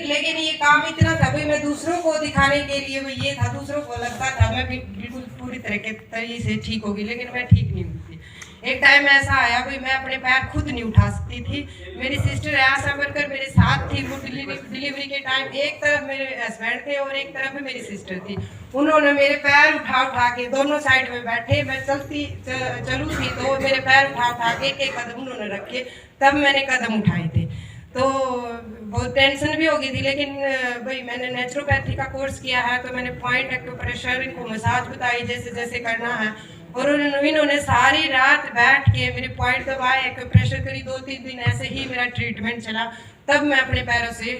लेकिन ये काम इतना था भाई, मैं दूसरों को दिखाने के लिए भाई ये था, दूसरों को लगता था मैं बिल्कुल पूरी तरीके से ठीक होगी, लेकिन मैं ठीक नहीं हुई थी। एक टाइम ऐसा आया भाई मैं अपने पैर खुद नहीं उठा सकती थी। मेरी सिस्टर आशा वर्कर मेरे साथ थी, वो डिलीवरी के टाइम एक तरफ मेरे हस्बैंड थे और एक तरफ मेरी सिस्टर थी। उन्होंने मेरे पैर उठा के दोनों साइड में बैठे, मैं चलूँ थी तो मेरे पैर उठा के एक कदम उन्होंने रखे, तब मैंने कदम उठाए थे। तो बहुत टेंशन भी हो गई थी, लेकिन भाई मैंने नेचुरोपैथी का कोर्स किया है तो मैंने पॉइंट एक्यूप्रेशर, इनको मसाज बताई जैसे जैसे करना है, और इन्होंने सारी रात बैठ के मेरे पॉइंट दबाए, एक्यूप्रेशर करी, 2-3 दिन ऐसे ही मेरा ट्रीटमेंट चला, तब मैं अपने पैरों से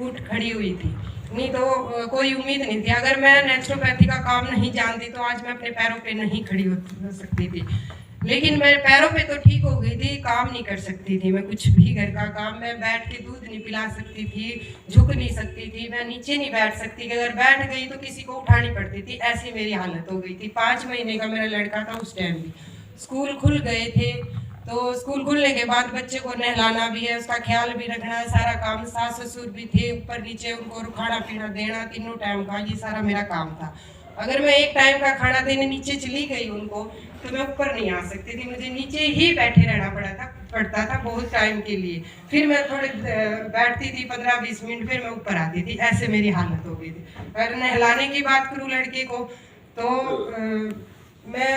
उठ खड़ी हुई थी। नहीं तो कोई उम्मीद नहीं थी। अगर मैं नेचुरोपैथी का काम नहीं जानती तो आज मैं अपने पैरों पे नहीं खड़ी हो सकती थी। लेकिन मैं पैरों पे तो ठीक हो गई थी, काम नहीं कर सकती थी मैं कुछ भी घर का काम। मैं बैठ के दूध नहीं पिला सकती थी, झुक नहीं सकती थी, मैं नीचे नहीं बैठ सकती कि अगर बैठ गई तो किसी को उठानी पड़ती थी, ऐसी मेरी हालत हो गई थी। 5 महीने का मेरा लड़का था उस टाइम भी। स्कूल खुल गए थे, तो स्कूल खुलने के बाद बच्चे को नहलाना भी है, उसका ख्याल भी रखना है, सारा काम। सास ससुर भी थे ऊपर नीचे, उनको खाना पीना देना, तीनों टाइम का, ये सारा मेरा काम था। अगर मैं एक टाइम का खाना देने नीचे चली गई उनको तो मैं ऊपर नहीं आ सकती थी, मुझे नीचे ही बैठे रहना पड़ता था बहुत टाइम के लिए। फिर मैं थोड़े बैठती थी 15-20 मिनट, फिर मैं ऊपर आती थी, ऐसे मेरी हालत हो गई थी। अगर नहलाने की बात करूँ लड़के को तो मैं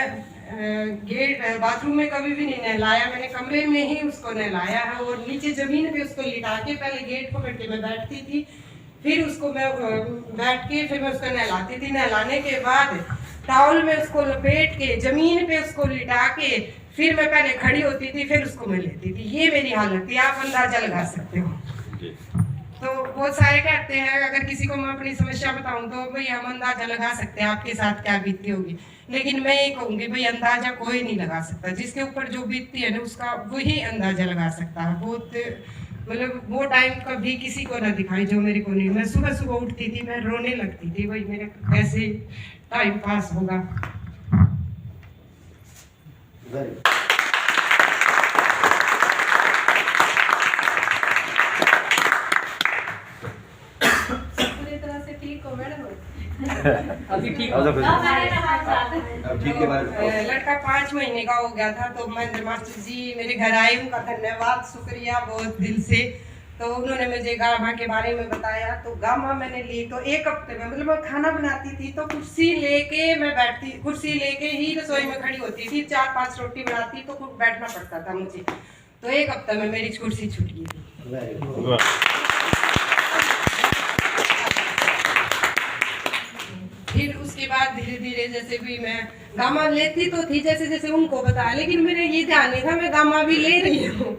गेट बाथरूम में कभी भी नहीं नहलाया, मैंने कमरे में ही उसको नहलाया है, और नीचे जमीन पे उसको लिटा के पहले गेट पकड़ के मैं बैठती थी, फिर उसको मैं बैठ के फिर मैं उसको नहलाती थी। नहलाने के बाद टॉवल में उसको लपेट के जमीन पे उसको लिटा के फिर मैं पहले खड़ी होती थी, फिर उसको मैं लेती थी। ये मेरी हालत थी, आप अंदाजा लगा सकते हो। तो बहुत सारे कहते हैं, अगर किसी को मैं अपनी समस्या बताऊं तो भाई हम अंदाजा लगा सकते हैं आपके साथ क्या बीतती होगी, लेकिन मैं ये कहूँगी भाई अंदाजा कोई नहीं लगा सकता, जिसके ऊपर जो बीतती है ना उसका वही अंदाजा लगा सकता है। बहुत मतलब वो टाइम कभी किसी को ना दिखाई जो मेरे को नहीं। मैं सुबह सुबह उठती थी, मैं रोने लगती थी भाई मेरे कैसे टाइम पास होगा। पूरी तरह से ठीक हो मैडम? अभी ठीक लड़का 5 महीने का हो गया था, तो महेंद्र मास्टर जी मेरे घर आए, उनका धन्यवाद शुक्रिया बहुत दिल से। तो उन्होंने मुझे गामा के बारे में बताया, तो गामा मैंने ली तो 1 हफ्ते में, मतलब मैं खाना बनाती थी तो कुर्सी लेके मैं बैठती, कुर्सी लेके ही रसोई में खड़ी होती थी, 4-5 रोटी बनाती तो कुछ बैठना पड़ता था मुझे। तो 1 हफ्ते में मेरी कुर्सी छूट गई थी। फिर उसके बाद धीरे धीरे जैसे भी मैं गामा लेती तो थी जैसे जैसे उनको बताया, लेकिन मेरे ये ध्यान नहीं था मैं गामा भी ले रही हूँ,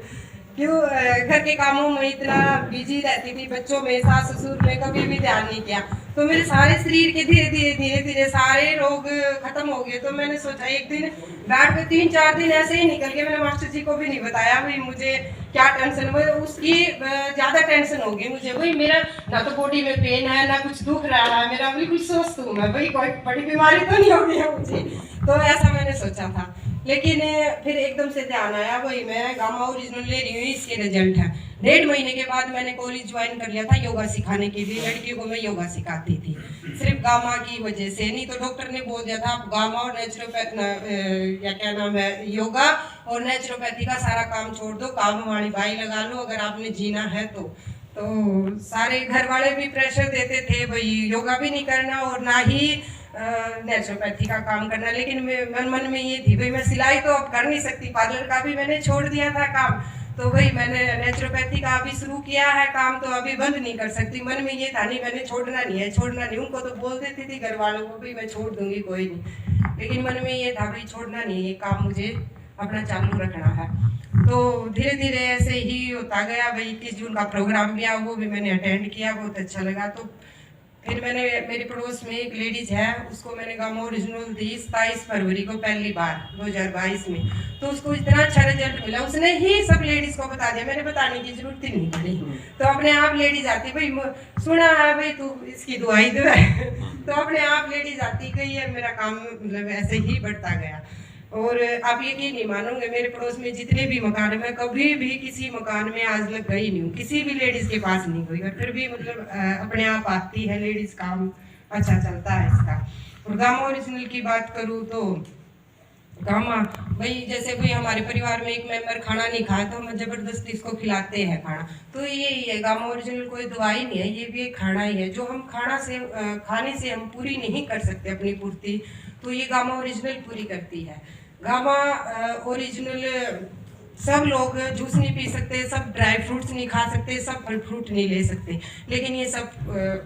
क्यों घर के कामों में इतना बिजी रहती थी, बच्चों में, सास ससुर में कभी भी ध्यान नहीं किया। तो मेरे सारे शरीर के धीरे धीरे सारे रोग खत्म हो गए। तो मैंने सोचा एक दिन बैठ कर 3-4 दिन ऐसे ही निकल गए। मैंने मास्टर जी को भी नहीं बताया भाई मुझे क्या टेंशन हुई, उसकी ज़्यादा टेंशन हो गई मुझे। भाई मेरा ना तो बॉडी में पेन है ना कुछ दुख रहा है, मेरा बिल्कुल स्वस्थ हूँ मैं, भाई कोई बड़ी बीमारी तो नहीं हो गई है मुझे। तो ऐसा मैंने सोचा था, लेकिन फिर एकदम से ध्यान आया भाई मैं गामा ओरिजिनल ले रही हूँ, इसके रिजल्ट है। 1.5 महीने के बाद मैंने कॉलेज ज्वाइन कर लिया था योगा सिखाने के लिए। लड़कियों को मैं योगा सिखाती थी सिर्फ गामा की वजह से, नहीं तो डॉक्टर ने बोल दिया था आप गामा और नेचुरोपैथ या क्या नाम है योगा और नेचुरोपैथी का सारा काम छोड़ दो, काम वाली बाई लगा लो अगर आपने जीना है तो सारे घर वाले भी प्रेशर देते थे भाई योगा भी नहीं करना और ना ही नेचुरोपैथी का काम करना। लेकिन मन में ये थी भाई मैं सिलाई तो अब कर नहीं सकती, पार्लर का भी मैंने छोड़ दिया था काम, तो भाई मैंने नेचुरोपैथी का अभी शुरू किया है काम, तो अभी बंद नहीं कर सकती। मन में ये था नहीं मैंने छोड़ना नहीं है, छोड़ना नहीं। उनको तो बोल देती थी घर वालों को भी मैं छोड़ दूंगी कोई नहीं, लेकिन मन में ये था भाई छोड़ना नहीं, ये काम मुझे अपना चालू रखना है। तो धीरे धीरे ऐसे ही होता गया भाई। 21 जून का प्रोग्राम भी आया, वो भी मैंने अटेंड किया, बहुत अच्छा लगा। तो फिर मैंने मेरे पड़ोस में एक लेडीज है, उसको मैंने गामा ओरिजिनल दी 27 फरवरी को पहली बार 2022 में, तो उसको इतना अच्छा रिजल्ट मिला, उसने ही सब लेडीज को बता दिया, मैंने बताने की जरूरत ही नहीं पड़ी। तो अपने आप लेडीज आती भाई सुना है भाई तू इसकी दवाई दे तो अपने आप लेडीज आती गई है, मेरा काम मतलब ऐसे ही बढ़ता गया। और आप यकीन नहीं मानोगे, मेरे पड़ोस में जितने भी मकान है, मैं कभी भी किसी मकान में आज तक गई नहीं हूँ, किसी भी लेडीज के पास नहीं गई, और फिर भी मतलब अपने आप आती है लेडीज, काम अच्छा चलता है इसका। और गामा ओरिजिनल की बात करूँ तो गामा भाई, जैसे कोई हमारे परिवार में एक मेंबर खाना नहीं खाया तो हम जबरदस्ती इसको खिलाते हैं खाना, तो ये है गामा ओरिजिनल कोई दवाई नहीं है, ये भी एक खाना ही है। जो हम खाने से हम पूरी नहीं कर सकते अपनी पूर्ति, तो ये गामा ओरिजिनल पूरी करती है। गामा ओरिजिनल सब लोग जूस नहीं पी सकते, सब ड्राई फ्रूट्स नहीं खा सकते, सब फल फ्रूट नहीं ले सकते, लेकिन ये सब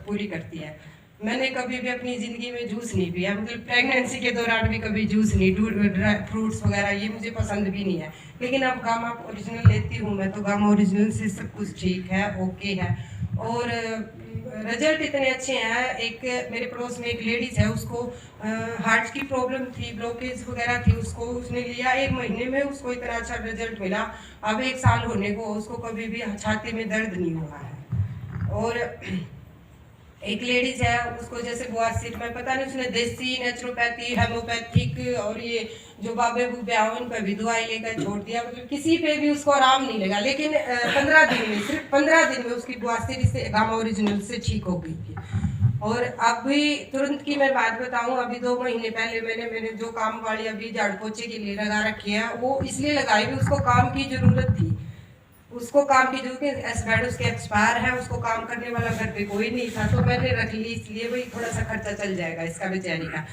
पूरी करती है। मैंने कभी भी अपनी ज़िंदगी में जूस नहीं पिया, मतलब प्रेगनेंसी के दौरान भी कभी जूस नहीं, ड्राई फ्रूट्स वगैरह ये मुझे पसंद भी नहीं है, लेकिन अब गामा ओरिजिनल लेती हूँ मैं, तो गामा ओरिजिनल से सब कुछ ठीक है, ओके है। और रिजल्ट इतने अच्छे हैं। एक मेरे पड़ोस में एक लेडीज़ है, उसको हार्ट की प्रॉब्लम थी, ब्लॉकेज वगैरह थी, उसने लिया 1 महीने में, उसको इतना अच्छा रिजल्ट मिला। अब 1 साल होने को उसको कभी भी छाती में दर्द नहीं हुआ है। और एक लेडीज है, उसको जैसे बवासीर में पता नहीं, उसने देसी, नेचुरोपैथी, हेमोपैथिक और ये जो बाबे बुबे हैं उन पर भी दवाई लेकर छोड़ दिया, मतलब किसी पे भी उसको आराम नहीं लगा, लेकिन 15 दिन में, सिर्फ 15 दिन में उसकी बवासीर से गामा ओरिजिनल से ठीक हो गई थी। और अभी तुरंत की मैं बात बताऊं, अभी 2 महीने पहले मैंने जो काम वाली अभी झाड़ पोछे के लिए लगा रखी है, वो इसलिए लगाई भी उसको काम की जरूरत थी, उसको काम की जरूरत, हस्बैंड उसके एक्सपायर है, उसको काम करने वाला घर पे कोई नहीं था, तो मैंने रख ली, इसलिए भाई थोड़ा सा खर्चा चल जाएगा इसका बेचारी का।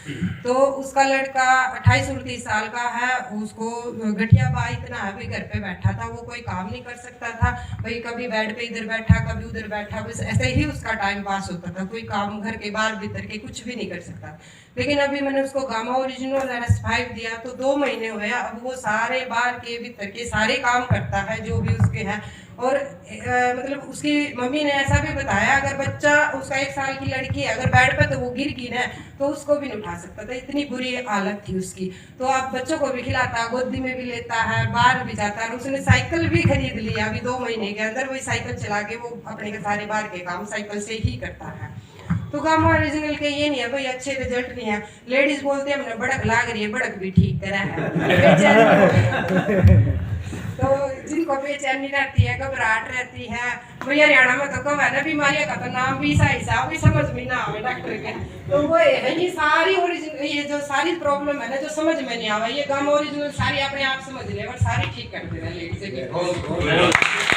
तो उसका लड़का 28-29 साल का है, उसको गठिया बा इतना है भाई, घर पे बैठा था, वो कोई काम नहीं कर सकता था भाई, कभी बेड पे इधर बैठा, कभी उधर बैठा, बस ऐसे ही उसका टाइम पास होता था, कोई काम घर के बाहर भीतर के कुछ भी नहीं कर सकता। लेकिन अभी मैंने उसको गामा ओरिजिनल RS5 दिया, तो 2 महीने हुए, अब वो सारे बाहर के भीतर के सारे काम करता है जो भी उसके हैं। और मतलब उसकी मम्मी ने ऐसा भी बताया, अगर बच्चा उसका 1 साल की लड़की है, अगर बेड पे तो वो गिर गई ना, तो उसको भी नहीं उठा सकता था, इतनी बुरी हालत थी उसकी। तो अब बच्चों को भी खिलाता, गोदी में भी लेता है, बाहर भी जाता है, और उसने साइकिल भी खरीद लिया अभी 2 महीने के अंदर, वही साइकिल चला के वो अपने के सारे बाहर के काम साइकिल से ही करता है। तो गामा ओरिजिनल के ये नहीं है भाई अच्छे रिजल्ट नहीं है, लेडीज बोलते हैं हमने बड़क लाग रही है, बड़क भी ठीक तरह है। तो जिनको बेचैनी रहती है, घबराहट रहती है, भाई हरियाणा में तो कम है ना बीमारियों का, तो नाम भी ऐसा भी समझ में ना आवे डॉक्टर के, तो वो है ये सारी ओरिजिनल, ये जो सारी प्रॉब्लम है ना जो समझ में नहीं आवा, ये गामा ओरिजिनल सारी अपने आप समझ ले और सारी ठीक कर दे रहा है लेडीज।